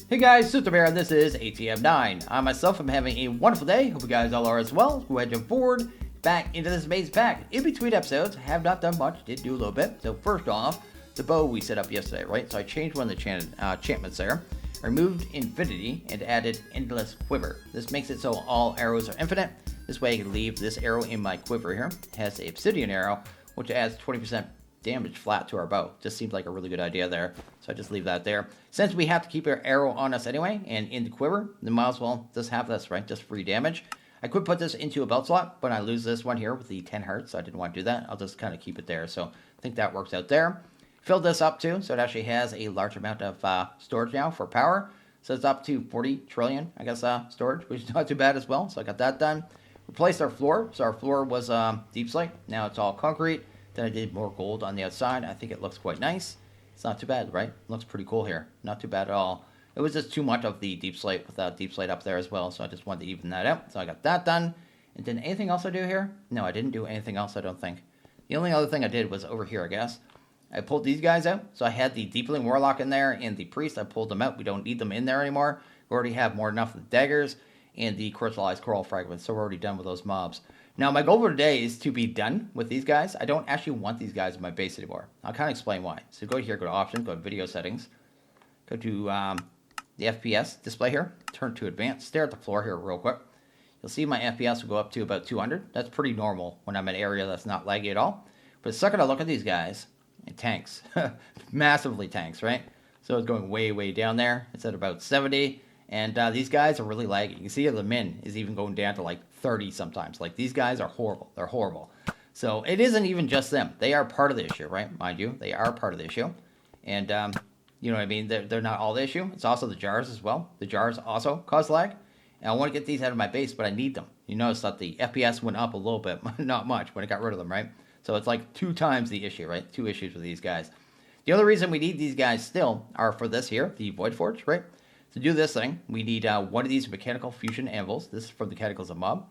Hey guys, System here, and this is ATM9. I myself am having a wonderful day. Hope you guys all are as well. Go ahead and jump forward back into this amazing pack. In between episodes, have not done much, did do a little bit. So first off, the bow we set up yesterday, right? So I changed one of the enchantments there. Removed Infinity and added Endless Quiver. This makes it so all arrows are infinite. This way I can leave this arrow in my quiver here. It has a obsidian arrow, which adds 20% damage flat to our bow. Just seems like a really good idea there. So I just leave that there. Since we have to keep our arrow on us anyway and in the quiver, then might as well just have this, right? Just free damage. I could put this into a belt slot, but I lose this one here with the 10 hearts. So I didn't want to do that. I'll just kind of keep it there. So I think that works out there. Filled this up too, so it actually has a large amount of storage now for power. So it's up to 40 trillion, I guess, storage, which is not too bad as well. So I got that done. Replaced our floor. So our floor was deep slate. Now it's all concrete. Then I did more gold on the outside. I think it looks quite nice. It's not too bad, right? Looks pretty cool here. Not too bad at all. It was just too much of the deep slate without deep slate up there as well. So I just wanted to even that out. So I got that done. And then anything else I do here? No, I didn't do anything else, I don't think. The only other thing I did was over here, I guess. I pulled these guys out. So I had the Deepling Warlock in there and the Priest. I pulled them out. We don't need them in there anymore. We already have more than enough of the daggers and the crystallized coral fragments. So we're already done with those mobs. Now, my goal for today is to be done with these guys. I don't actually want these guys in my base anymore. I'll kind of explain why. So go here, go to Options, go to Video Settings. Go to the FPS display here. Turn to Advanced. Stare at the floor here real quick. You'll see my FPS will go up to about 200. That's pretty normal when I'm in an area that's not laggy at all. But the second I look at these guys, it tanks. Massively tanks, right? So it's going way, way down there. It's at about 70. And these guys are really laggy. You can see the min is even going down to like 30 sometimes. Like, these guys are horrible. They're horrible. So it isn't even just them. They are part of the issue, right? Mind you, they are part of the issue. And, you know what I mean? They're not all the issue. It's also the jars as well. The jars also cause lag. And I want to get these out of my base, but I need them. You notice that the FPS went up a little bit. Not much when I got rid of them, right? So it's like 2 times the issue, right? 2 issues with these guys. The other reason we need these guys still are for this here, the Void Forge, right? To do this thing, we need one of these mechanical fusion anvils. This is from the Cataclysm mod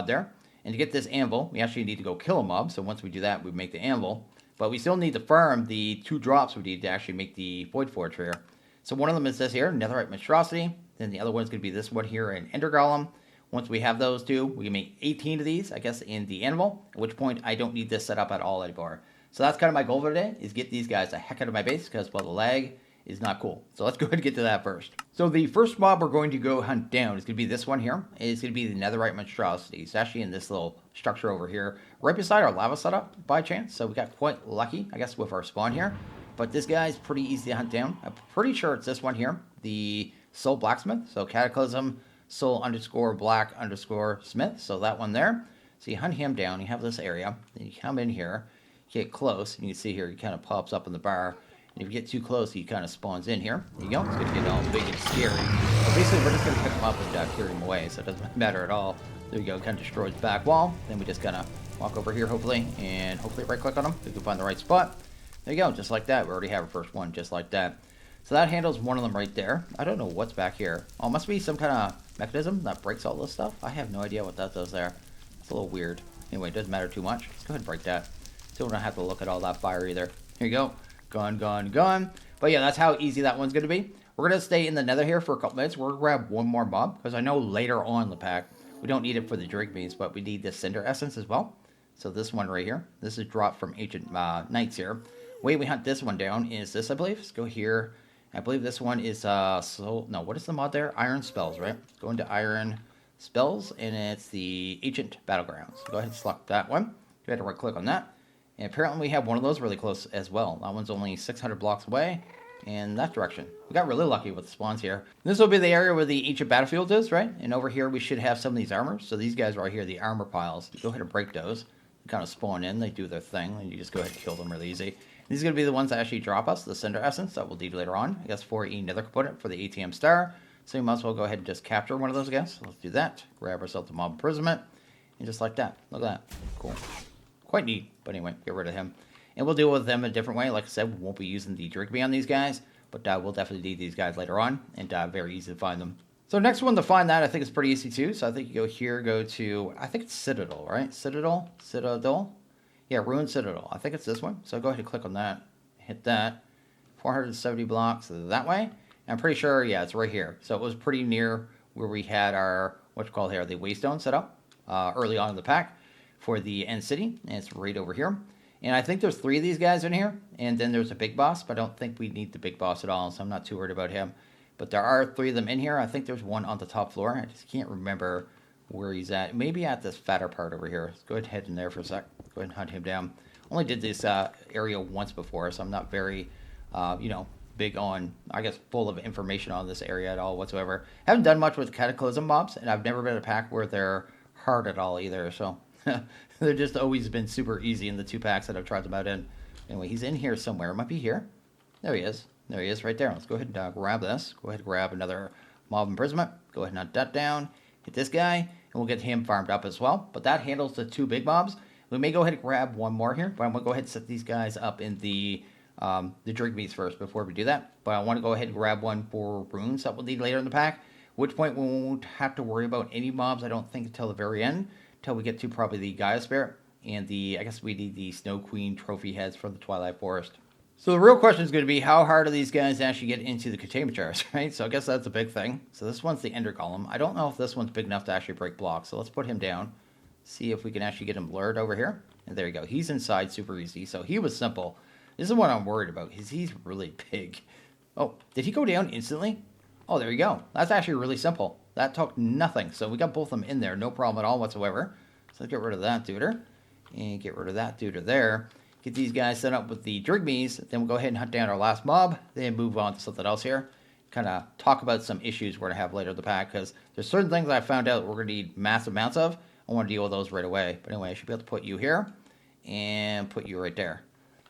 there. And to get this anvil, we actually need to go kill a mob. So once we do that, we make the anvil. But we still need to farm the 2 drops we need to actually make the Void Forge here. So one of them is this here, Netherite Monstrosity. Then the other one is going to be this one here, an Ender Golem. Once we have those 2, we can make 18 of these, I guess, in the anvil. At which point, I don't need this set up at all anymore. So that's kind of my goal for today, is get these guys the heck out of my base, because, well, the lag is not cool. So let's go ahead and get to that first. So the first mob we're going to go hunt down is going to be this one here. It's going to be the Netherite Monstrosity. It's actually in this little structure over here, right beside our lava setup, by chance. So we got quite lucky, I guess, with our spawn here. But this guy's pretty easy to hunt down. I'm pretty sure it's this one here, the Soul Blacksmith. So Cataclysm, Soul_Black_Smith. So that one there. So you hunt him down. You have this area. Then you come in here, get close, and you can see here, he kind of pops up in the bar. And if you get too close, he kind of spawns in here. There you go. It's going to get all big and scary. So basically, we're just going to pick him up and carry him away. So it doesn't matter at all. There you go. Kind of destroys the back wall. Then we just kind of walk over here, hopefully. And hopefully right-click on him. We can find the right spot. There you go. Just like that. We already have our first one. Just like that. So that handles one of them right there. I don't know what's back here. Oh, it must be some kind of mechanism that breaks all this stuff. I have no idea what that does there. It's a little weird. Anyway, it doesn't matter too much. Let's go ahead and break that. So we don't have to look at all that fire either. Here you go. Gone, gone, gone. But yeah, that's how easy that one's going to be. We're going to stay in the nether here for a couple minutes. We're going to grab one more mob, because I know later on in the pack, we don't need it for the drink beans, but we need the cinder essence as well. So this one right here, this is dropped from Ancient Knights here. Way we hunt this one down is this, I believe. Let's go here. I believe this one is, what is the mod there? Iron Spells, right? Go into Iron Spells, and it's the Ancient Battlegrounds. Go ahead and select that one. Go ahead and right click on that. And apparently we have one of those really close as well. That one's only 600 blocks away in that direction. We got really lucky with the spawns here. This will be the area where the ancient battlefield is, right? And over here we should have some of these armors. So these guys right here, the armor piles. Go ahead and break those. They kind of spawn in. They do their thing. And you just go ahead and kill them really easy. These are going to be the ones that actually drop us the cinder essence that we'll need later on. I guess for a nether component for the ATM star. So we might as well go ahead and just capture one of those guys. So let's do that. Grab ourselves the mob imprisonment. And just like that. Look at that. Cool. Quite neat. But anyway, get rid of him. And we'll deal with them a different way. Like I said, we won't be using the drink on these guys. But we'll definitely need these guys later on. And very easy to find them. So next one to find that, I think is pretty easy too. So I think you go here, go to, I think it's Citadel, right? Citadel? Yeah, Ruined Citadel. I think it's this one. So go ahead and click on that. Hit that. 470 blocks that way. I'm pretty sure, yeah, it's right here. So it was pretty near where we had our, what's called here, the waystone set up early on in the pack for the end city. And it's right over here. And I think there's 3 of these guys in here. And then there's a big boss, but I don't think we need the big boss at all. So I'm not too worried about him. But there are 3 of them in here. I think there's one on the top floor. I just can't remember where he's at. Maybe at this fatter part over here. Let's go ahead and head in there for a sec. Go ahead and hunt him down. Only did this area once before, so I'm not very, big on, I guess, full of information on this area at all whatsoever. Haven't done much with cataclysm mobs, and I've never been in a pack where they're hard at all either, so they've just always been super easy in the 2 packs that I've tried them out in. Anyway, he's in here somewhere. It might be here. There he is. There he is right there. Let's go ahead and grab this. Go ahead and grab another mob imprisonment. Go ahead and hunt that down. Hit this guy, and we'll get him farmed up as well. But that handles the 2 big mobs. We may go ahead and grab one more here, but I'm going to go ahead and set these guys up in the drink meats first before we do that. But I want to go ahead and grab one for runes that we'll need later in the pack, at which point we won't have to worry about any mobs, I don't think, until the very end, until we get to probably the Gaia Spirit and the, I guess we need the Snow Queen trophy heads from the Twilight Forest. So the real question is going to be, how hard are these guys to actually get into the containment jars, right? So I guess that's a big thing. So this one's the Ender Golem. I don't know if this one's big enough to actually break blocks, so let's put him down. See if we can actually get him blurred over here. And there you go. He's inside super easy. So he was simple. This is what I'm worried about, because he's really big. Oh, did he go down instantly? Oh, there you go. That's actually really simple. That took nothing. So we got both of them in there. No problem at all whatsoever. So let's get rid of that duder. And get rid of that duder there. Get these guys set up with the Drigmies. Then we'll go ahead and hunt down our last mob. Then move on to something else here. Kind of talk about some issues we're going to have later in the pack, because there's certain things I found out we're going to need massive amounts of. I want to deal with those right away. But anyway, I should be able to put you here and put you right there.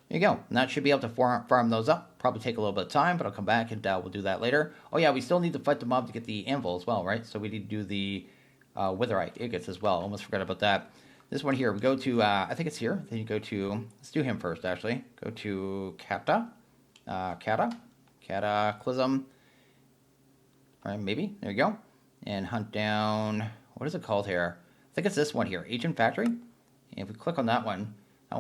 There you go. And that should be able to farm those up. Probably take a little bit of time, but I'll come back and we'll do that later. Oh yeah, we still need to fight the mob to get the anvil as well, right? So we need to do the witherite ingots as well. Almost forgot about that. This one here, we go to, I think it's here. Then you go to, let's do him first actually. Go to cataclysm. All right, maybe. There you go. And hunt down, what is it called here? I think it's this one here, Ancient Factory. And if we click on that one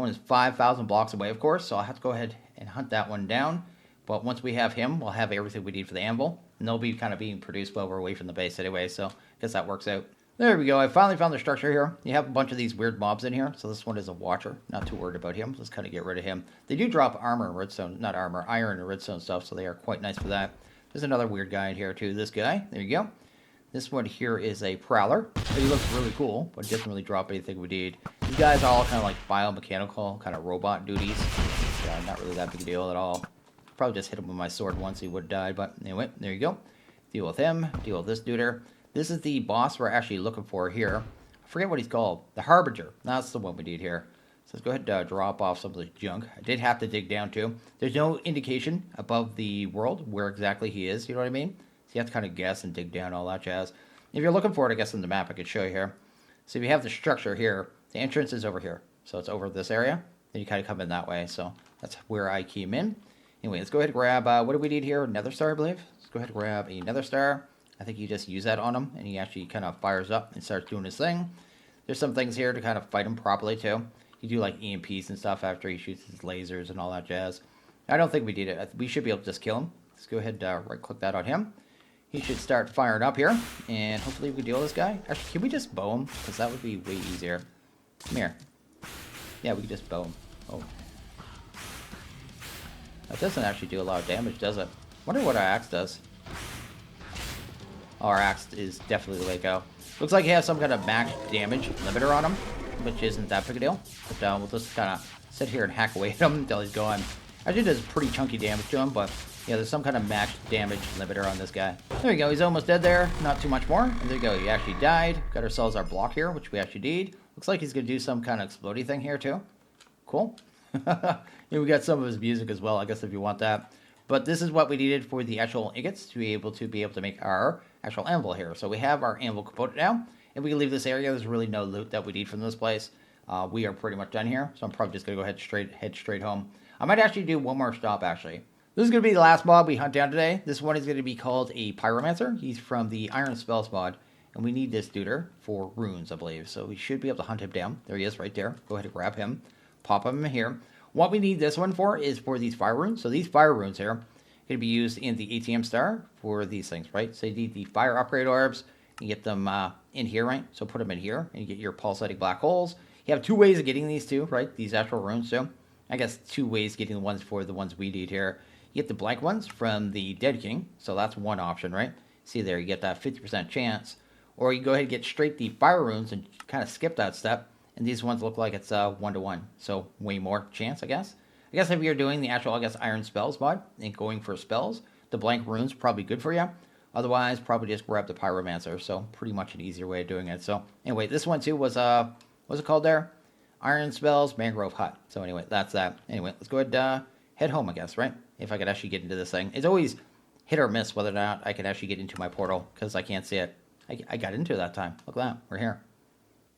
is 5,000 blocks away, of course, so I'll have to go ahead and hunt that one down. But once we have him, we'll have everything we need for the anvil. And they'll be kind of being produced while we're away from the base anyway, so I guess that works out. There we go. I finally found the structure here. You have a bunch of these weird mobs in here, so this one is a watcher. Not too worried about him. Let's kind of get rid of him. They do drop armor and redstone, not armor, iron and redstone stuff, so they are quite nice for that. There's another weird guy in here too. This guy. There you go. This one here is a prowler. He looks really cool, but doesn't really drop anything we need. These guys are all kind of like biomechanical, kind of robot duties. Yeah, not really that big a deal at all. Probably just hit him with my sword once, he would die, but anyway, there you go. Deal with him, deal with this duder. This is the boss we're actually looking for here. I forget what he's called. The Harbinger. That's the one we need here. So let's go ahead and drop off some of this junk. I did have to dig down too. There's no indication above the world where exactly he is, you know what I mean? So you have to kind of guess and dig down, all that jazz. If you're looking for it, I guess, on the map, I could show you here. So if you have the structure here, the entrance is over here. So it's over this area. Then you kind of come in that way. So that's where I came in. Anyway, let's go ahead and grab, what do we need here? Nether star, I believe. Let's go ahead and grab a nether star. I think you just use that on him, and he actually kind of fires up and starts doing his thing. There's some things here to kind of fight him properly, too. You do, like, EMPs and stuff after he shoots his lasers and all that jazz. I don't think we need it. We should be able to just kill him. Let's go ahead and right-click that on him. He should start firing up here, and hopefully we can deal with this guy. Actually, can we just bow him? Because that would be way easier. Come here. Yeah, we can just bow him. Oh. That doesn't actually do a lot of damage, does it? Wonder what our axe does. Oh, our axe is definitely the way to go. Looks like he has some kind of max damage limiter on him, which isn't that big a deal. But we'll just kind of sit here and hack away at him until he's gone. Actually, does pretty chunky damage to him, but yeah, there's some kind of max damage limiter on this guy. There you go. He's almost dead there. Not too much more. And there you go. He actually died. Got ourselves our block here, which we actually need. Looks like he's going to do some kind of explodey thing here, too. Cool. Yeah, we got some of his music as well, I guess, if you want that. But this is what we needed for the actual ingots to be able to make our actual anvil here. So we have our anvil component now, and we can leave this area. There's really no loot that we need from this place. We are pretty much done here, so I'm probably just going to go head straight home. I might actually do one more stop, actually. This is going to be the last mob we hunt down today. This one is going to be called a Pyromancer. He's from the Iron Spells mod, and we need this duder for runes, I believe. So we should be able to hunt him down. There he is right there. Go ahead and grab him. Pop him in here. What we need this one for is for these fire runes. So these fire runes here, going to be used in the ATM star for these things, right? So you need the fire upgrade orbs. You get them in here, right? So put them in here, and you get your pulsating black holes. You have two ways of getting these two, right? These actual runes, so I guess two ways getting the ones for the ones we need here. You get the blank ones from the Dead King, so that's one option, right? See there, you get that 50% chance. Or you go ahead and get straight the fire runes and kind of skip that step. And these ones look like it's 1-to-1, so way more chance, I guess. I guess if you're doing the actual, iron spells mod and going for spells, the blank rune's probably good for you. Otherwise, probably just grab the pyromancer, so pretty much an easier way of doing it. So anyway, this one too was, what's it called there? Iron spells, mangrove hut. So anyway, that's that. Anyway, let's go ahead head home, I guess, right? If I could actually get into this thing. It's always hit or miss whether or not I can actually get into my portal, because I can't see it. I got into it that time. Look at that. We're here.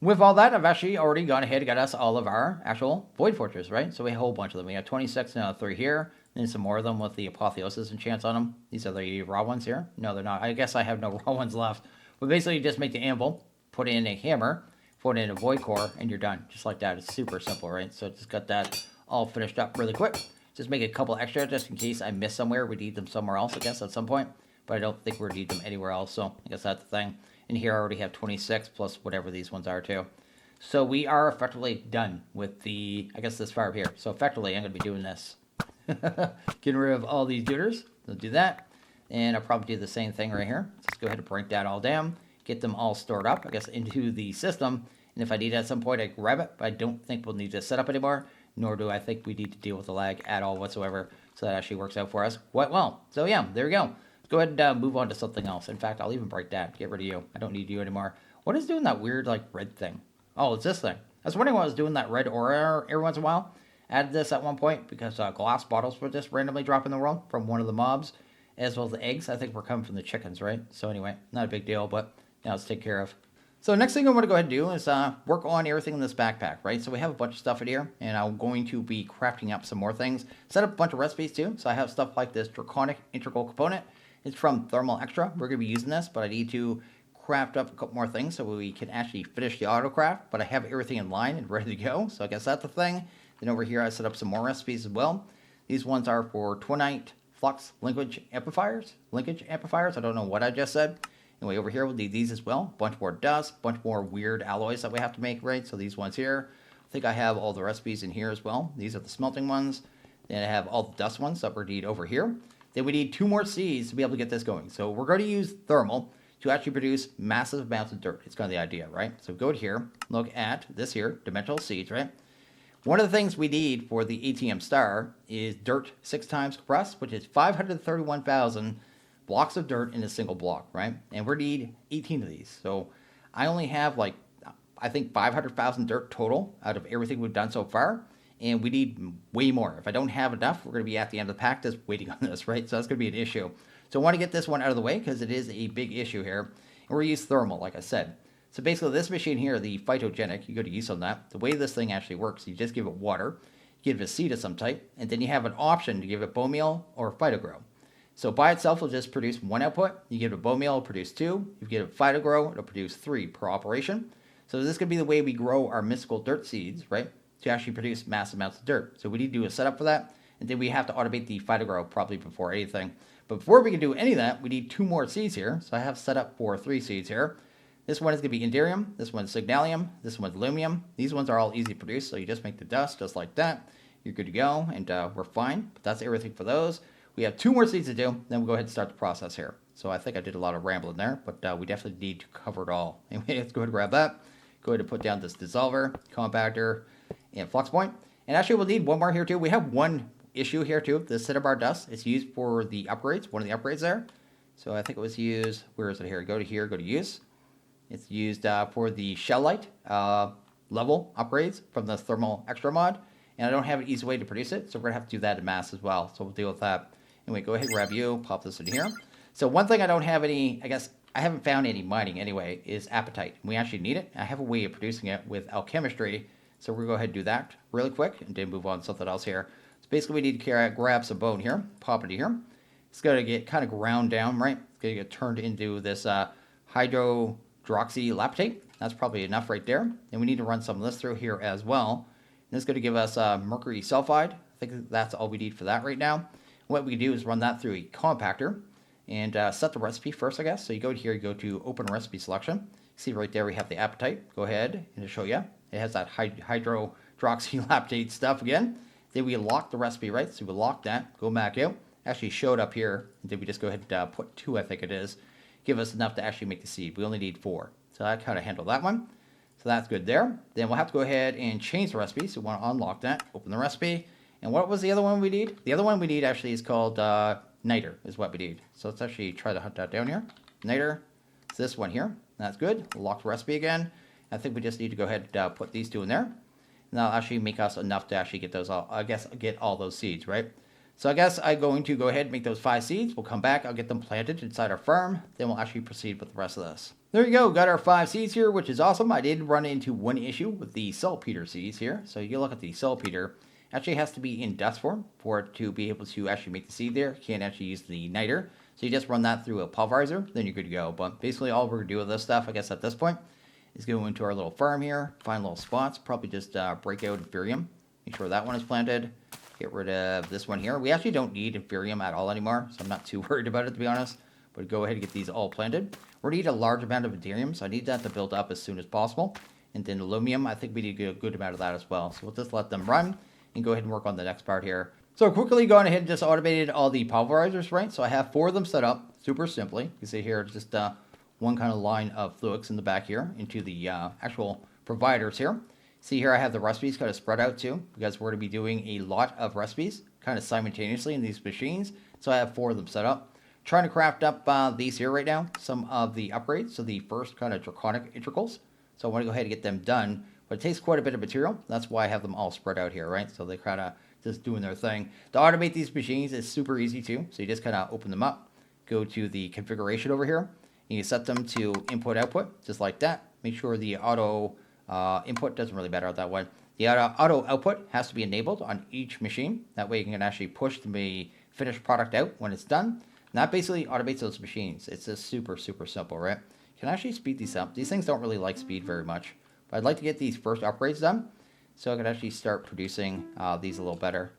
With all that, I've actually already gone ahead and got us all of our actual Void Fortress, right? So we have a whole bunch of them. We have 26 and 3 here. And some more of them with the Apotheosis enchants on them. These are the raw ones here. No, they're not. I guess I have no raw ones left. But basically, you just make the anvil, put in a hammer, put in a Void Core, and you're done. Just like that. It's super simple, right? So just got that all finished up really quick. Just make a couple extra just in case I miss somewhere. We need them somewhere else, I guess, at some point. But I don't think we're going to need them anywhere else. So I guess that's the thing. And here I already have 26 plus whatever these ones are too. So we are effectively done with the, I guess, this fire here. So effectively, I'm going to be doing this. Getting rid of all these duders. I'll do that. And I'll probably do the same thing right here. Just go ahead and break that all down. Get them all stored up, I guess, into the system. And if I need it at some point, I grab it. But I don't think we'll need to set up anymore. Nor do I think we need to deal with the lag at all whatsoever. So that actually works out for us quite well. So yeah, there we go. Let's go ahead and move on to something else. In fact, I'll even break that. Get rid of you. I don't need you anymore. What is doing that weird, red thing? Oh, it's this thing. I was wondering why I was doing that red aura every once in a while. Added this at one point because glass bottles were just randomly dropping the world from one of the mobs. As well as the eggs. I think were coming from the chickens, right? So anyway, not a big deal, but now it's taken care of. So the next thing I'm going to go ahead and do is work on everything in this backpack, right? So we have a bunch of stuff in here, and I'm going to be crafting up some more things. Set up a bunch of recipes too. So I have stuff like this draconic integral component. It's from Thermal Extra. We're going to be using this, but I need to craft up a couple more things so we can actually finish the auto craft. But I have everything in line and ready to go. So I guess that's the thing. Then over here I set up some more recipes as well. These ones are for Twinite Flux Linkage Amplifiers. I don't know what I just said. Anyway, over here we'll need these as well. Bunch more dust, bunch more weird alloys that we have to make, right? So these ones here. I think I have all the recipes in here as well. These are the smelting ones. Then I have all the dust ones that we need over here. Then we need 2 more seeds to be able to get this going. So we're going to use thermal to actually produce massive amounts of dirt. It's kind of the idea, right? So go to here, look at this here, dimensional seeds, right? One of the things we need for the ATM star is dirt 6 times compressed, which is 531,000 blocks of dirt in a single block, right? And we need 18 of these. So I only have I think 500,000 dirt total out of everything we've done so far. And we need way more. If I don't have enough, we're going to be at the end of the pack just waiting on this, right? So that's going to be an issue. So I want to get this one out of the way because it is a big issue here. And we're going to use thermal, like I said. So basically this machine here, the Phytogenic, you go to use on that. The way this thing actually works, you just give it water, give it a seed of some type, and then you have an option to give it bone meal or phyto-gro. So by itself, it'll just produce 1 output. You give it bone meal, it'll produce 2. You give it phyto-gro, it'll produce 3 per operation. So this could be the way we grow our mystical dirt seeds, right? To actually produce mass amounts of dirt. So we need to do a setup for that. And then we have to automate the phyto-gro probably before anything. But before we can do any of that, we need 2 more seeds here. So I have set up for 3 seeds here. This one is going to be Inderium. This one's Signalium. This one's Lumium. These ones are all easy to produce. So you just make the dust just like that. You're good to go. And we're fine. But that's everything for those. We have 2 more seeds to do. Then we'll go ahead and start the process here. So I think I did a lot of rambling there. But we definitely need to cover it all. Anyway, let's go ahead and grab that. Go ahead and put down this dissolver, compactor, and flux point. And actually we'll need one more here too. We have one issue here too. The cinnabar dust. It's used for the upgrades. One of the upgrades there. So I think it was used. Where is it here? Go to use. It's used for the shell light level upgrades from the thermal extra mod. And I don't have an easy way to produce it. So we're going to have to do that in mass as well. So we'll deal with that. Anyway, go ahead and grab you. Pop this in here. So one thing I don't have any, I guess I haven't found any mining anyway, is apatite. We actually need it. I have a way of producing it with alchemistry. So we're going to go ahead and do that really quick and then move on to something else here. So basically we need to grab some bone here, pop it here. It's going to get kind of ground down, right? It's going to get turned into this hydroxylapatite. That's probably enough right there. And we need to run some of this through here as well. And it's going to give us mercury sulfide. I think that's all we need for that right now. What we do is run that through a compactor and set the recipe first, I guess. So you go here, you go to open recipe selection. See right there we have the appetite. Go ahead and it'll show you. It has that hydroxylaptate stuff again. Then we lock the recipe, right? So we lock that, go back out. Actually showed up here. Then we just go ahead and put 2, I think it is. Give us enough to actually make the seed. We only need 4. So I kind of handle that one. So that's good there. Then we'll have to go ahead and change the recipe. So we want to unlock that, open the recipe. And what was the other one we need? The other one we need actually is called niter is what we need. So let's actually try to hunt that down here. Niter, it's this one here. That's good. We'll lock the recipe again. I think we just need to go ahead and put these 2 in there. And that'll actually make us enough to actually get those all, I guess, get all those seeds, right? So I guess I'm going to go ahead and make those 5 seeds. We'll come back. I'll get them planted inside our farm. Then we'll actually proceed with the rest of this. There you go. Got our 5 seeds here, which is awesome. I did run into one issue with the saltpeter seeds here. So you look at the saltpeter. Actually has to be in dust form for it to be able to actually make the seed there. You can't actually use the niter. So you just run that through a pulverizer, then you're good to go. But basically all we're going to do with this stuff, I guess at this point, is go into our little farm here, find little spots, probably just break out Inferium. Make sure that one is planted. Get rid of this one here. We actually don't need Inferium at all anymore, so I'm not too worried about it, to be honest. But go ahead and get these all planted. We're going to need a large amount of Inferium, so I need that to build up as soon as possible. And then Aluminum, I think we need a good amount of that as well. So we'll just let them run and go ahead and work on the next part here. So quickly going ahead and just automated all the pulverizers, right? So I have 4 of them set up super simply. You can see here, it's just one kind of line of fluids in the back here into the actual providers here. See here, I have the recipes kind of spread out too, because we're going to be doing a lot of recipes kind of simultaneously in these machines. So I have 4 of them set up. Trying to craft up these here right now, some of the upgrades. So the first kind of draconic integrals. So I want to go ahead and get them done. But it takes quite a bit of material. That's why I have them all spread out here, right? So they kind of just doing their thing. To automate these machines is super easy too. So you just kind of open them up, go to the configuration over here, and you set them to input output, just like that. Make sure the auto input doesn't really matter that way. The auto output has to be enabled on each machine. That way you can actually push the finished product out when it's done. And that basically automates those machines. It's just super, super simple, right? You can actually speed these up. These things don't really like speed very much. But I'd like to get these first upgrades done so I can actually start producing these a little better.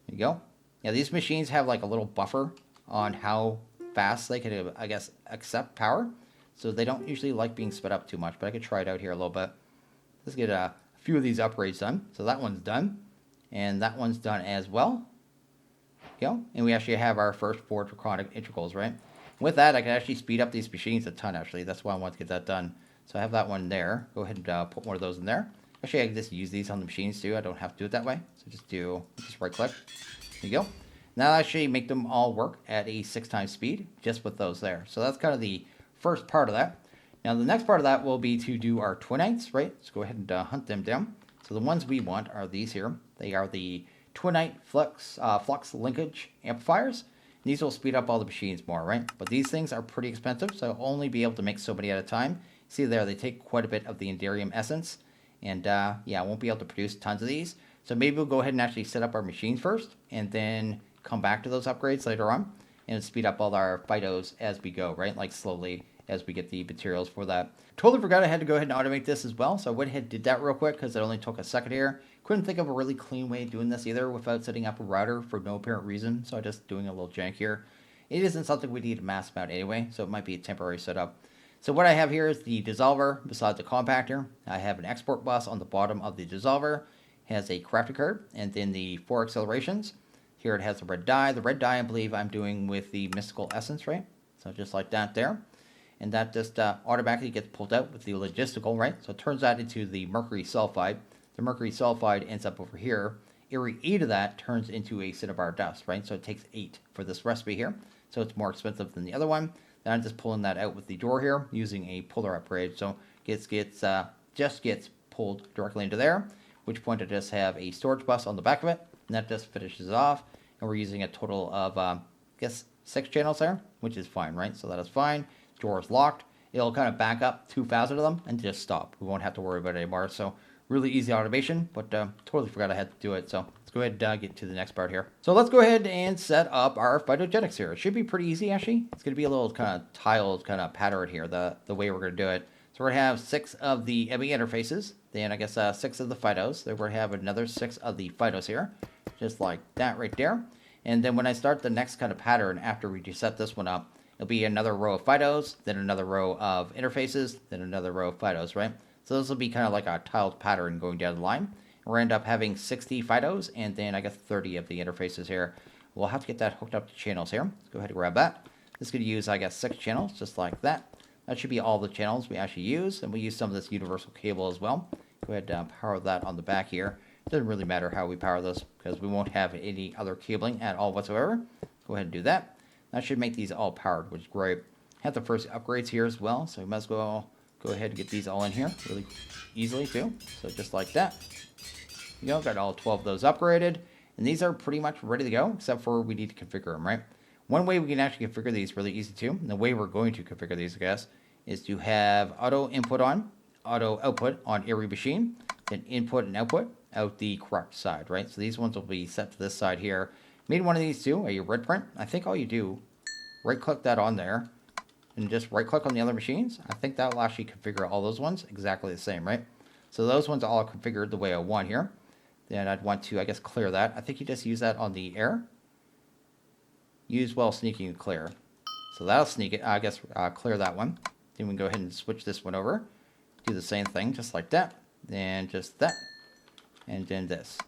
There you go. Yeah, these machines have like a little buffer on how fast they can, I guess, accept power. So they don't usually like being sped up too much, but I could try it out here a little bit. Let's get a few of these upgrades done. So that one's done. And that one's done as well. There you go. And we actually have our first 4 draconic integrals, right? With that, I can actually speed up these machines a ton, actually. That's why I want to get that done. So I have that one there. Go ahead and put one of those in there. Actually, I can just use these on the machines too. I don't have to do it that way. So just right click. There you go. Now I actually make them all work at a 6 times speed just with those there. So that's kind of the first part of that. Now the next part of that will be to do our twinites, right? Let's go ahead and hunt them down. So the ones we want are these here. They are the twinite flux linkage amplifiers. These will speed up all the machines more, right? But these things are pretty expensive, so I'll only be able to make so many at a time. See there, they take quite a bit of the Enderium essence. And yeah, I won't be able to produce tons of these. So maybe we'll go ahead and actually set up our machines first and then come back to those upgrades later on and speed up all our phytos as we go, right? Like slowly as we get the materials for that. Totally forgot I had to go ahead and automate this as well. So I went ahead and did that real quick because it only took a second here. Couldn't think of a really clean way of doing this either without setting up a router for no apparent reason. So I'm just doing a little jank here. It isn't something we need a mass amount anyway, so it might be a temporary setup. So what I have here is the dissolver beside the compactor. I have an export bus on the bottom of the dissolver. It has a crafting card and then the 4 accelerations. Here it has the red dye. The red dye I believe I'm doing with the mystical essence, right? So just like that there. And that just automatically gets pulled out with the logistical, right? So it turns that into the mercury sulfide. The mercury sulfide ends up over here. Every 8 of that turns into a cinnabar dust, right? So it takes 8 for this recipe here. So it's more expensive than the other one. Then I'm just pulling that out with the door here using a puller upgrade. So it just gets pulled directly into there, which point I just have a storage bus on the back of it. And that just finishes it off. And we're using a total of, I guess, 6 channels there, which is fine, right? So that is fine. Door is locked. It'll kind of back up 2,000 of them and just stop. We won't have to worry about it anymore. So really easy automation, but totally forgot I had to do it. So let's go ahead and get to the next part here. So let's go ahead and set up our phytogenics here. It should be pretty easy, actually. It's going to be a little kind of tiled kind of pattern here, the way we're going to do it. So we're going to have 6 of the ME interfaces. Then I guess 6 of the phytos. Then we're going to have another 6 of the phytos here, just like that right there. And then when I start the next kind of pattern after we set this one up, it'll be another row of phytos, then another row of interfaces, then another row of phytos, right? So this will be kind of like a tiled pattern going down the line. We'll end up having 60 phytos and then I guess 30 of the interfaces here. We'll have to get that hooked up to channels here. Let's go ahead and grab that. This could use, I guess, 6 channels, just like that. That should be all the channels we actually use, and we use some of this universal cable as well. Go ahead and power that on the back here. It doesn't really matter how we power this because we won't have any other cabling at all whatsoever. Go ahead and do that. That should make these all powered, which is great. Have the first upgrades here as well, so we must go ahead and get these all in here really easily too. So just like that. You know, got all 12 of those upgraded, and these are pretty much ready to go, except for we need to configure them, right? One way we can actually configure these really easy too, and the way we're going to configure these, I guess, is to have auto input on, auto output on every machine, then input and output out the correct side, right? So these ones will be set to this side here. Made one of these too, a red print. I think all you do, right click that on there, and just right click on the other machines. I think that will actually configure all those ones exactly the same, right? So those ones all configured the way I want here. Then I'd want to, I guess, clear that. I think you just use that on the air. Use while sneaking and clear. So that'll sneak it, I guess, clear that one. Then we can go ahead and switch this one over. Do the same thing, just like that. Then just that. And then this.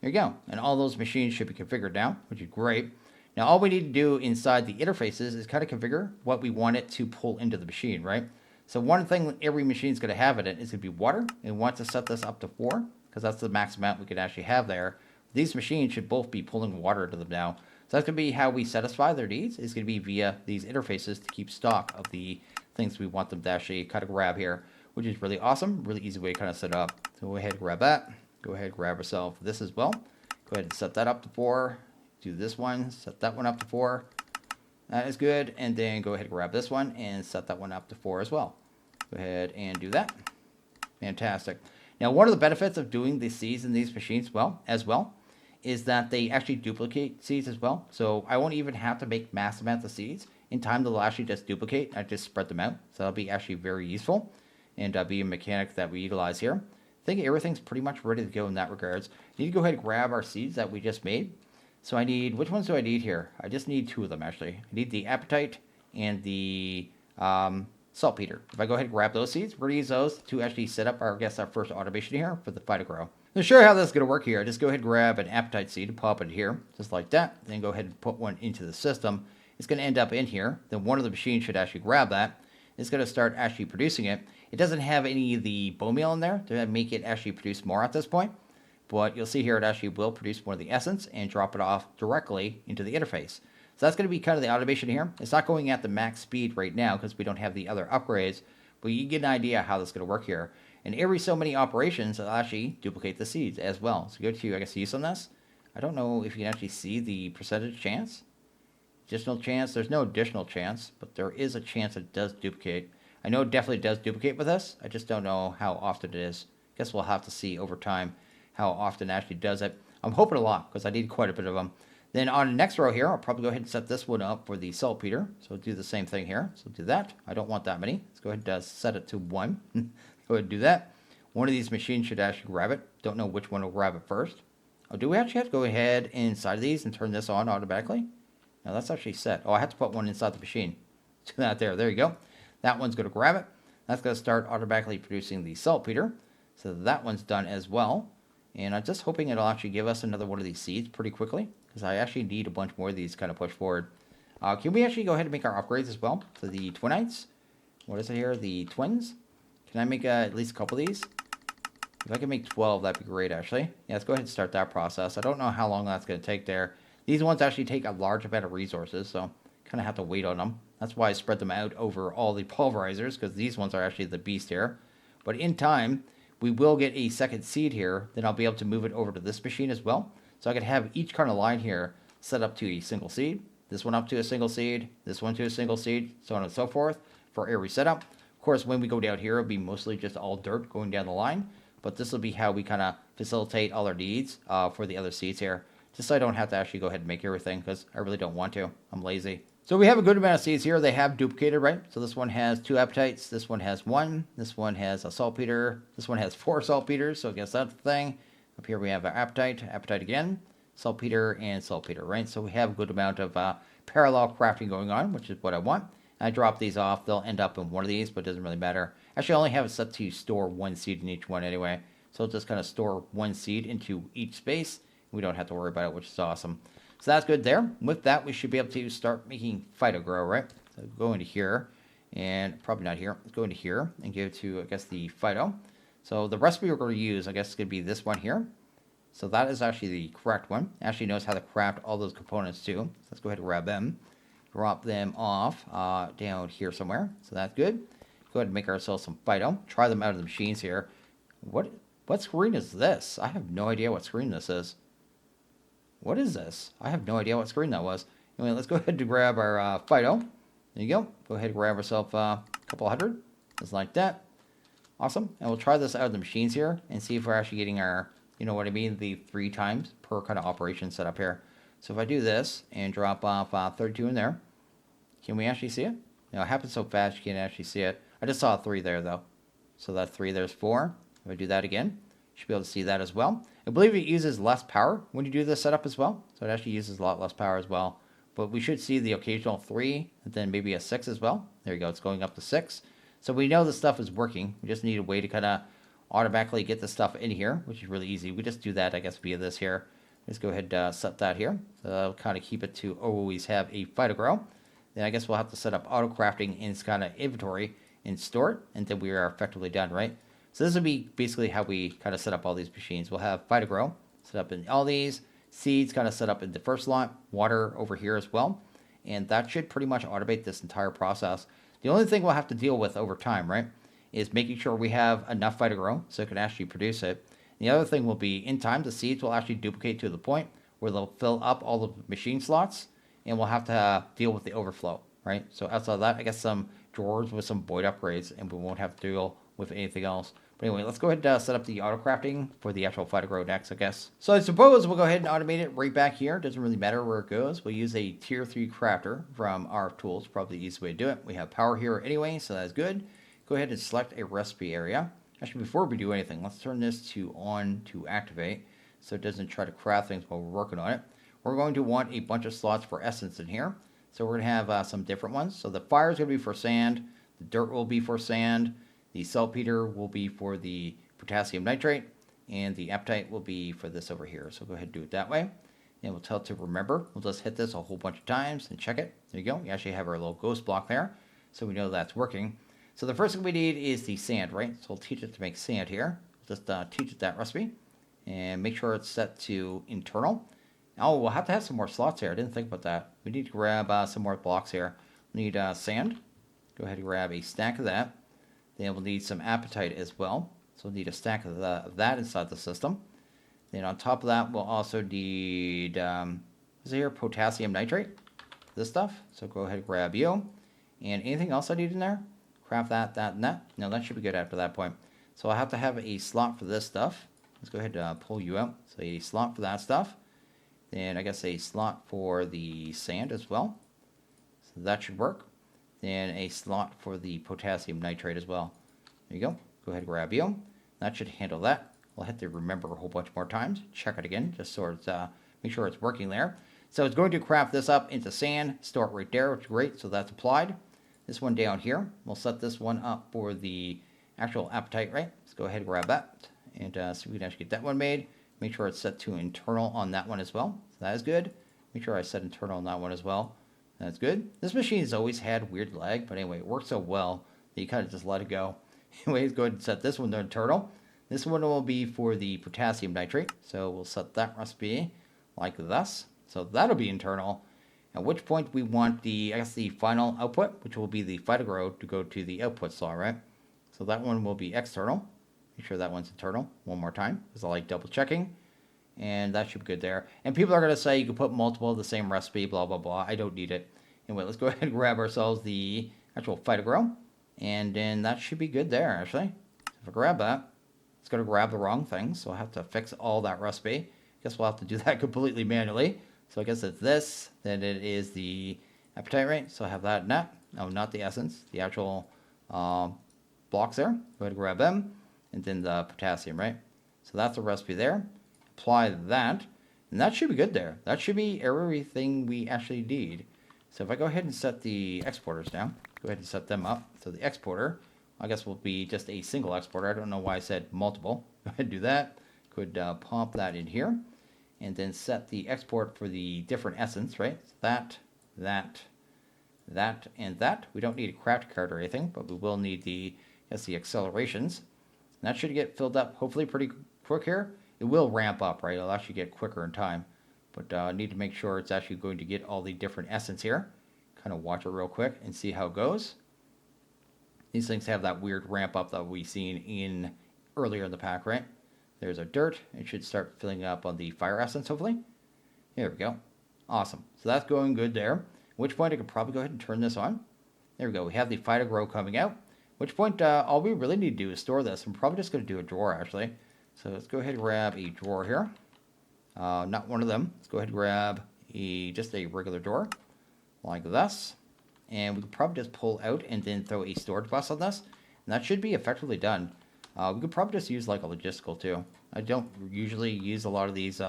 There you go. And all those machines should be configured now, which is great. Now all we need to do inside the interfaces is kind of configure what we want it to pull into the machine, right? So one thing every machine is going to have in it is going to be water. And we want to set this up to 4, because that's the max amount we can actually have there. These machines should both be pulling water to them now. So that's going to be how we satisfy their needs. It's going to be via these interfaces to keep stock of the things we want them to actually kind of grab here, which is really awesome. Really easy way to kind of set it up. So go ahead and grab that. Go ahead and grab ourselves this as well. Go ahead and set that up to 4. Do this one. Set that one up to 4. That is good. And then go ahead and grab this one and set that one up to 4 as well. Go ahead and do that. Fantastic. Now, one of the benefits of doing the seeds in these machines as well is that they actually duplicate seeds as well. So I won't even have to make mass amounts of seeds. In time, they'll actually just duplicate. I just spread them out. So that'll be actually very useful and be a mechanic that we utilize here. I think everything's pretty much ready to go in that regards. I need to go ahead and grab our seeds that we just made. So I need, which ones do I need here? I just need 2 of them actually. I need the apatite and the saltpeter. If I go ahead and grab those seeds, we're going to use those to actually set up our, I guess, our first automation here for the phyto-gro. To show you how this is going to work here, just go ahead and grab an apatite seed and pop it here, just like that. Then go ahead and put one into the system. It's going to end up in here. Then one of the machines should actually grab that. It's going to start actually producing it. It doesn't have any of the bone meal in there to make it actually produce more at this point. But you'll see here it actually will produce more of the essence and drop it off directly into the interface. So that's going to be kind of the automation here. It's not going at the max speed right now because we don't have the other upgrades, but you get an idea how this is going to work here. And every so many operations, it'll actually duplicate the seeds as well. So go to, I guess, use on this. I don't know if you can actually see the percentage chance. Additional chance, there's no additional chance, but there is a chance it does duplicate. I know it definitely does duplicate with this. I just don't know how often it is. Guess we'll have to see over time how often it actually does it. I'm hoping a lot because I need quite a bit of them. Then on the next row here, I'll probably go ahead and set this one up for the saltpeter. So do the same thing here. So do that. I don't want that many. Let's go ahead and set it to 1. Go ahead and do that. One of these machines should actually grab it. Don't know which one will grab it first. Oh, do we actually have to go ahead inside of these and turn this on automatically? No, that's actually set. Oh, I have to put one inside the machine. Do that there. There you go. That one's going to grab it. That's going to start automatically producing the saltpeter. So that one's done as well. And I'm just hoping it'll actually give us another one of these seeds pretty quickly, because I actually need a bunch more of these kind of push forward. Can we actually go ahead and make our upgrades as well? So the twinites. What is it here? The twins. Can I make at least a couple of these? If I can make 12, that'd be great, actually. Yeah, let's go ahead and start that process. I don't know how long that's going to take there. These ones actually take a large amount of resources, so kind of have to wait on them. That's why I spread them out over all the pulverizers, because these ones are actually the beast here. But in time, we will get a second seed here. Then I'll be able to move it over to this machine as well. So I could have each kind of line here set up to a single seed. This one up to a single seed. This one to a single seed. So on and so forth for every setup. Of course, when we go down here, it'll be mostly just all dirt going down the line. But this will be how we kind of facilitate all our needs for the other seeds here. Just so I don't have to actually go ahead and make everything, because I really don't want to. I'm lazy. So we have a good amount of seeds here. They have duplicated, right? So this one has 2 apatites. This one has 1. This one has a saltpeter. This one has 4 saltpeters. So I guess that's the thing. Up here we have our apatite. Apatite again. saltpeter, and saltpeter, right? So we have a good amount of parallel crafting going on, which is what I want. I drop these off. They'll end up in one of these, but it doesn't really matter. Actually, I only have it set to store one seed in each one anyway. So it'll just kind of store one seed into each space. We don't have to worry about it, which is awesome. So that's good there. With that, we should be able to start making phyto-gro, right? So go into here, and probably not here. Let's go into here and go to, I guess, the phyto. So the recipe we're going to use, I guess, is going to be this one here. So that is actually the correct one. It actually knows how to craft all those components too. So let's go ahead and grab them. Drop them off down here somewhere. So that's good. Go ahead and make ourselves some phyto. Try them out of the machines here. What screen is this? I have no idea what screen this is. What is this? I have no idea what screen that was. Anyway, let's go ahead and grab our phyto. There you go. Go ahead and grab ourselves a couple hundred. Just like that. Awesome. And we'll try this out of the machines here and see if we're actually getting our, you know what I mean, the 3 times per kind of operation setup here. So if I do this and drop off 32 in there, can we actually see it? No, it happens so fast you can't actually see it. I just saw a 3 there though. So that's 3, there's 4. If I do that again, you should be able to see that as well. I believe it uses less power when you do this setup as well. So it actually uses a lot less power as well. But we should see the occasional 3 and then maybe a 6 as well. There you go, it's going up to 6. So we know this stuff is working. We just need a way to kind of automatically get the stuff in here, which is really easy. We just do that, I guess, via this here. Let's go ahead and set that here. So that'll kind of keep it to always have a phyto-gro. Then I guess we'll have to set up auto crafting in its kind of inventory and store it, and then we are effectively done, right? So this will be basically how we kind of set up all these machines. We'll have phyto-gro set up in all these, seeds kind of set up in the first lot, water over here as well, and that should pretty much automate this entire process. The only thing we'll have to deal with over time, right, is making sure we have enough phyto-gro so it can actually produce it. And the other thing will be, in time, the seeds will actually duplicate to the point where they'll fill up all the machine slots, and we'll have to deal with the overflow, right? So outside of that, I guess some drawers with some void upgrades, and we won't have to deal with anything else. But anyway, let's go ahead and set up the auto crafting for the actual phyto-gro next, I guess. So I suppose we'll go ahead and automate it right back here. Doesn't really matter where it goes. We'll use a tier 3 crafter from our tools. Probably the easiest way to do it. We have power here anyway, so that's good. Go ahead and select a recipe area. Actually, before we do anything, let's turn this to on to activate so it doesn't try to craft things while we're working on it. We're going to want a bunch of slots for essence in here. So we're going to have some different ones. So the fire is going to be for sand. The dirt will be for sand. The saltpeter will be for the potassium nitrate. And the apatite will be for this over here. So go ahead and do it that way. And we'll tell it to remember. We'll just hit this a whole bunch of times and check it. There you go. We actually have our little ghost block there. So we know that's working. So the first thing we need is the sand, right? So we'll teach it to make sand here. Just teach it that recipe. And make sure it's set to internal. Oh, we'll have to have some more slots here. I didn't think about that. We need to grab some more blocks here. We need sand. Go ahead and grab a stack of that. Then we'll need some apatite as well. So we'll need a stack of that inside the system. Then on top of that, we'll also need, is it here, potassium nitrate? This stuff. So go ahead and grab you. And anything else I need in there? Craft that, and that. No, that should be good after that point. So I'll have to have a slot for this stuff. Let's go ahead and pull you out. So a slot for that stuff. Then I guess a slot for the sand as well. So that should work. Then a slot for the potassium nitrate as well. There you go. Go ahead and grab you. That should handle that. We'll have to remember a whole bunch more times. Check it again, just so it's make sure it's working there. So it's going to craft this up into sand, store it right there, which is great. So that's applied. This one down here, we'll set this one up for the actual apatite, right? Let's go ahead and grab that and see if we can actually get that one made. Make sure it's set to internal on that one as well. So that is good. Make sure I set internal on that one as well. That's good. This machine has always had weird lag, but anyway, it works so well that you kind of just let it go. Anyways, go ahead and set this one to internal. This one will be for the potassium nitrate. So we'll set that recipe like this. So that'll be internal. At which point we want the, I guess, the final output, which will be the phyto-gro, to go to the output slot, right? So that one will be external. Make sure that one's internal one more time, because I like double checking. And that should be good there. And people are going to say you can put multiple of the same recipe, blah, blah, blah. I don't need it. Anyway, let's go ahead and grab ourselves the actual phyto-gro. And then that should be good there, actually. If I grab that, it's going to grab the wrong thing. So I'll have to fix all that recipe. Guess we'll have to do that completely manually. So I guess it's this, then it is the apatite, right? So I have that and that. No, not the essence, the actual blocks there. Go ahead and grab them. And then the potassium, right? So that's the recipe there. Apply that. And that should be good there. That should be everything we actually need. So if I go ahead and set the exporters down, go ahead and set them up. So the exporter, I guess, will be just a single exporter. I don't know why I said multiple. Go ahead and do that. Could pop that in here. And then set the export for the different essence, right? That, and that. We don't need a craft card or anything, but we will need the accelerations. And that should get filled up hopefully pretty quick here. It will ramp up, right? It'll actually get quicker in time. But I need to make sure it's actually going to get all the different essence here. Kind of watch it real quick and see how it goes. These things have that weird ramp up that we've seen in earlier in the pack, right? There's our dirt. It should start filling up on the fire essence, hopefully. There we go. Awesome. So that's going good there. At which point I could probably go ahead and turn this on. There we go. We have the phyto-gro coming out. At which point all we really need to do is store this. I'm probably just going to do a drawer, actually. So let's go ahead and grab a drawer here. Not one of them. Let's go ahead and grab just a regular drawer, like this. And we could probably just pull out and then throw a storage bus on this. And that should be effectively done. We could probably just use like a logistical too. I don't usually use a lot of these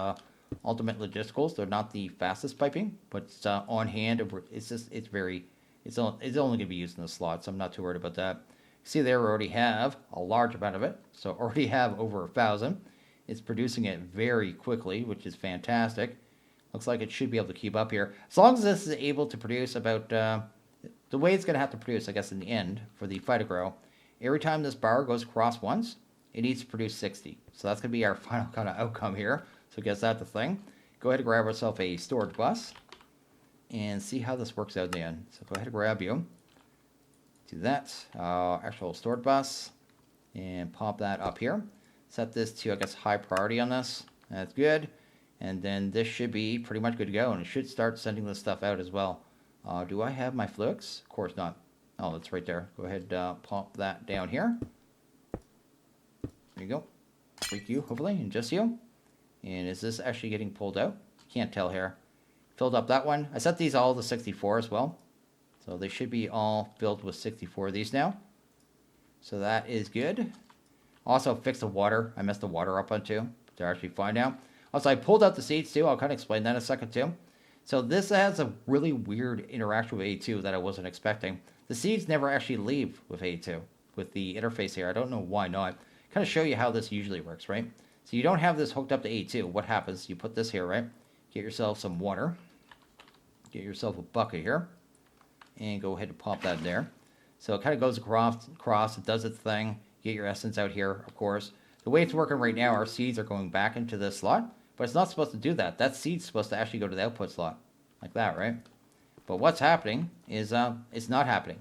ultimate logisticals. They're not the fastest piping, but it's on hand. It's only going to be used in the slot, so I'm not too worried about that. See there, we already have a large amount of it. So already have over 1,000. It's producing it very quickly, which is fantastic. Looks like it should be able to keep up here. As long as this is able to produce about, the way it's going to have to produce, I guess, in the end, for the phyto-gro, every time this bar goes across once, it needs to produce 60. So that's going to be our final kind of outcome here. So I guess that's the thing. Go ahead and grab ourselves a storage bus and see how this works out in the end. So go ahead and grab you. Do that. Actual storage bus. And pop that up here. Set this to, I guess, high priority on this. That's good. And then this should be pretty much good to go. And it should start sending this stuff out as well. Do I have my flux? Of course not. Oh, it's right there. Go ahead and pop that down here. There you go. Freak you, hopefully, and just you. And is this actually getting pulled out? Can't tell here. Filled up that one. I set these all to 64 as well. So they should be all filled with 64 of these now. So that is good. Also fixed the water. I messed the water up on too. They're actually fine now. Also, I pulled out the seeds too. I'll kind of explain that in a second too. So this has a really weird interaction with A2 that I wasn't expecting. The seeds never actually leave with A2, with the interface here. I don't know why not. Kind of show you how this usually works, right? So you don't have this hooked up to A2. What happens? You put this here, right? Get yourself some water. Get yourself a bucket here. And go ahead and pop that in there. So it kind of goes across. It does its thing. Get your essence out here, of course. The way it's working right now, our seeds are going back into this slot. But it's not supposed to do that. That seed's supposed to actually go to the output slot. Like that, right? But what's happening is it's not happening.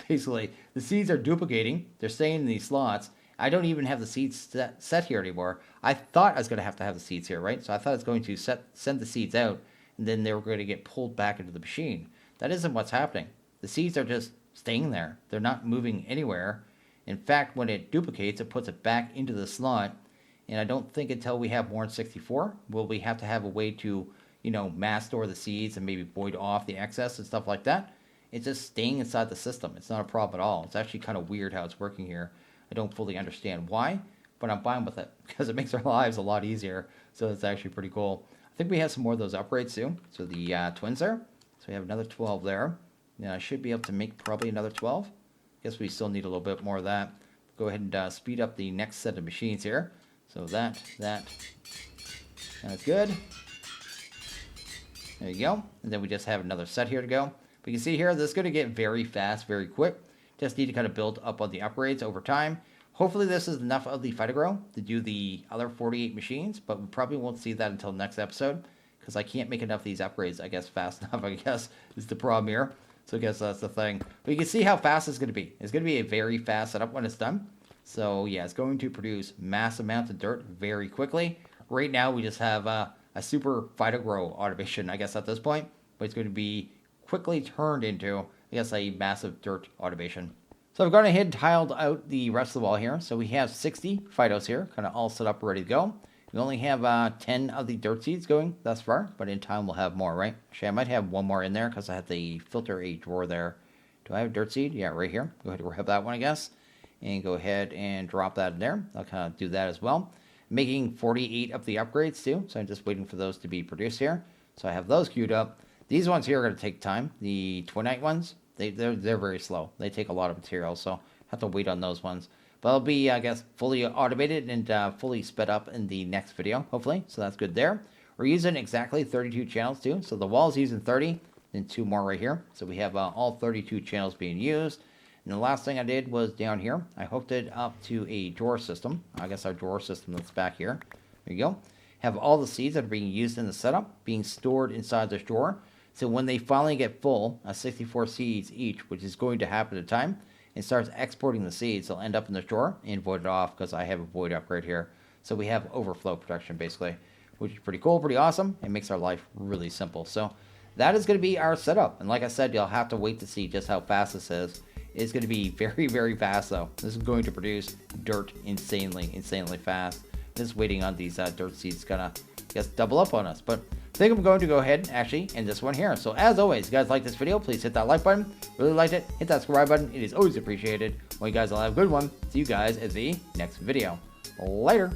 Basically, the seeds are duplicating. They're staying in these slots. I don't even have the seeds set here anymore. I thought I was going to have the seeds here, right? So I thought it's going to send the seeds out, and then they were going to get pulled back into the machine. That isn't what's happening. The seeds are just staying there. They're not moving anywhere. In fact, when it duplicates, it puts it back into the slot. And I don't think until we have more than 64 will we have to have a way to, mass store the seeds and maybe void off the excess and stuff like that. It's just staying inside the system. It's not a problem at all. It's actually kind of weird how it's working here. I don't fully understand why, but I'm fine with it because it makes our lives a lot easier. So it's actually pretty cool. I think we have some more of those upgrades too. So the twins there. So we have another 12 there. Now I should be able to make probably another 12. Guess we still need a little bit more of that. Go ahead and speed up the next set of machines here. So that's good. There you go. And then we just have another set here to go. But you can see here, this is going to get very fast, very quick. Just need to kind of build up on the upgrades over time. Hopefully this is enough of the phyto-gro to do the other 48 machines, but we probably won't see that until next episode because I can't make enough of these upgrades, I guess, fast enough, I guess, is the problem here. So I guess that's the thing. But you can see how fast it's going to be. It's going to be a very fast setup when it's done. So yeah, it's going to produce mass amounts of dirt very quickly. Right now we just have a super phyto-gro automation, I guess, at this point. But it's going to be quickly turned into, I guess, a massive dirt automation. So I've gone ahead and tiled out the rest of the wall here. So we have 60 phytos here, kind of all set up, ready to go. We only have 10 of the dirt seeds going thus far, but in time we'll have more, right? Actually, I might have one more in there because I have to filter a drawer there. Do I have a dirt seed? Yeah, right here. Go ahead and grab that one, I guess. And go ahead and drop that in there. I'll kind of do that as well. making 48 of the upgrades too. So I'm just waiting for those to be produced here. So I have those queued up. These ones here are going to take time. The Twinite ones, they're very slow. They take a lot of material, so I have to wait on those ones. But it'll be, I guess, fully automated and fully sped up in the next video, hopefully. So that's good there. We're using exactly 32 channels too. So the wall's using 30 and 2 more right here. So we have all 32 channels being used. And the last thing I did was down here, I hooked it up to a drawer system. I guess our drawer system that's back here. There you go. Have all the seeds that are being used in the setup being stored inside this drawer. So when they finally get full, 64 seeds each, which is going to happen at a time, and starts exporting the seeds, they'll end up in the drawer and void it off because I have a void upgrade here. So we have overflow protection basically, which is pretty cool, pretty awesome. It makes our life really simple. So that is going to be our setup. And like I said, you'll have to wait to see just how fast this is. It's going to be very fast though. This is going to produce dirt insanely fast. Just waiting on these dirt seeds gonna, I guess, double up on us. But I think I'm going to go ahead and actually end this one here. So as always, if you guys like this video, please hit that like button. Really liked it, hit that subscribe button. It is always appreciated. Well, you guys all have a good one. See you guys at the next video. Later.